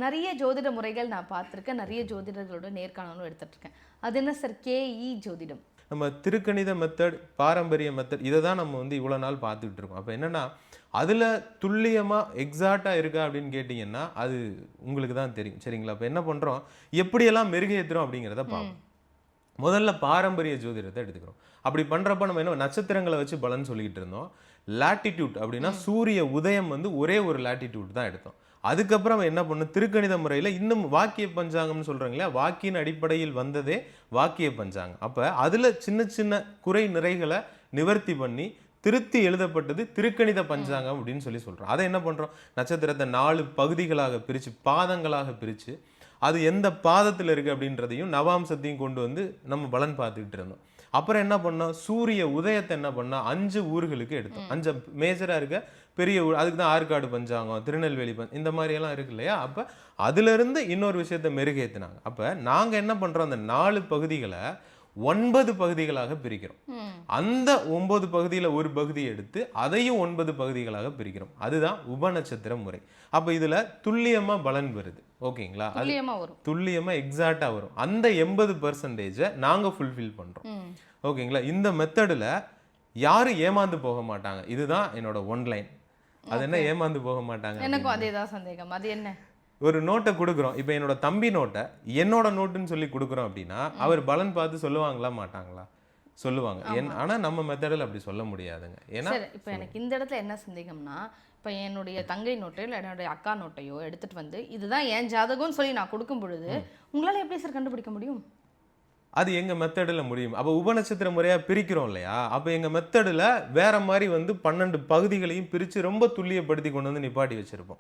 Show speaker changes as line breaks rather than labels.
நிறைய ஜோதிட முறைகள் நான் பார்த்துருக்கேன், நிறைய ஜோதிடர்களோட நேர்காணலும் எடுத்துட்டு இருக்கேன். அது என்ன சார் கேஇ ஜோதிடம்?
நம்ம திருக்கணித மெத்தட், பாரம்பரிய மெத்தட், இதை தான் நம்ம வந்து இவ்வளோ நாள் பார்த்துக்கிட்டு இருக்கோம். அப்போ என்னன்னா அதில் துல்லியமாக எக்ஸாக்டாக இருக்கா அப்படின்னு கேட்டிங்கன்னா அது உங்களுக்கு தான் தெரியும். சரிங்களா? அப்போ என்ன பண்ணுறோம், எப்படியெல்லாம் மெருகேற்றுறோம் அப்படிங்கிறத பார்ப்போம். முதல்ல பாரம்பரிய ஜோதிடத்தை எடுத்துக்கிறோம். அப்படி பண்ணுறப்ப நம்ம என்ன நட்சத்திரங்களை வச்சு பலன் சொல்லிக்கிட்டு இருந்தோம். லாட்டிடியூட் அப்படின்னா சூரிய உதயம் வந்து ஒரே ஒரு லாட்டிடியூட் தான் எடுத்தோம். அதுக்கப்புறம் என்ன பண்ணும், திருக்கணித முறையில் இன்னும் வாக்கிய பஞ்சாங்கம்னு சொல்கிறாங்க இல்லையா, வாக்கியின் அடிப்படையில் வந்ததே வாக்கிய பஞ்சாங்கம். அப்போ அதில் சின்ன சின்ன குறை நிறைகளை நிவர்த்தி பண்ணி திருத்தி எழுதப்பட்டது திருக்கணித பஞ்சாங்கம் அப்படின்னு சொல்கிறோம். அதை என்ன பண்ணுறோம், நட்சத்திரத்தை 4 பகுதிகளாக பிரித்து, பாதங்களாக பிரித்து, அது எந்த பாதத்தில் இருக்குது அப்படின்றதையும் நவாம்சத்தையும் கொண்டு வந்து நம்ம பலன் பார்த்துக்கிட்டு இருந்தோம். அப்புறம் என்ன பண்ணோம், சூரிய உதயத்தை என்ன பண்ணோம், 5 ஊர்களுக்கு எடுத்தோம். 5 மேஜராக இருக்க பெரிய ஊர், அதுக்கு தான் ஆற்காடு பஞ்சாங்கம், திருநெல்வேலி இந்த மாதிரியெல்லாம் இருக்கு இல்லையா. அப்போ அதுலேருந்து இன்னொரு விஷயத்தை மெருகேற்றினாங்க. அப்போ நாங்கள் என்ன பண்ணுறோம், அந்த 4 பகுதிகளை 9 பகுதிகளாக பிரிக்கிறோம். அந்த 9 பகுதியில் ஒரு பகுதியை எடுத்து அதையும் 9 பகுதிகளாக பிரிக்கிறோம். அதுதான் உபநட்சத்திர முறை. அப்போ இதில் துல்லியமாக பலன் வருது. ஓகேங்களா? துல்லியமாக எக்ஸாக்டாக வரும். அந்த 80% நாங்கள் ஃபுல்ஃபில் பண்ணுறோம். ஓகேங்களா? இந்த மெத்தடில் யாரும் ஏமாந்து போக மாட்டாங்க. இதுதான் என்னோட ஒன்லைன். அது என்ன ஏமாந்து போக மாட்டாங்க?
எனக்கும் அதே தான் சந்தேகம். அது என்ன,
ஒரு நோட்டை கொடுக்குறோம், இப்போ என்னோட தம்பி நோட்டை என்னோட நோட்டுன்னு சொல்லி கொடுக்குறோம் அப்படின்னா அவர் பலன் பார்த்து சொல்லுவாங்களா மாட்டாங்களா? சொல்லுவாங்க. ஆனால் நம்ம மெத்தடில் அப்படி சொல்ல முடியாதுங்க. ஏன்னா
இப்போ எனக்கு இந்த இடத்துல என்ன சந்தேகம்னா, இப்போ என்னுடைய தங்கை நோட்டையோ இல்லை என்னுடைய அக்கா நோட்டையோ எடுத்துகிட்டு வந்து இதுதான் என் ஜாதகம்னு சொல்லி நான் கொடுக்கும் பொழுது உங்களால் எப்படி சார் கண்டுபிடிக்க முடியும்?
அது எங்கள் மெத்தடில் முடியும். அப்போ உபநட்சத்திர முறையாக பிரிக்கிறோம் இல்லையா, அப்போ எங்கள் மெத்தடில் வேற மாதிரி வந்து 12 பகுதிகளையும் பிரித்து ரொம்ப துல்லியப்படுத்தி கொண்டு வந்து நிப்பாட்டி வச்சுருப்போம்.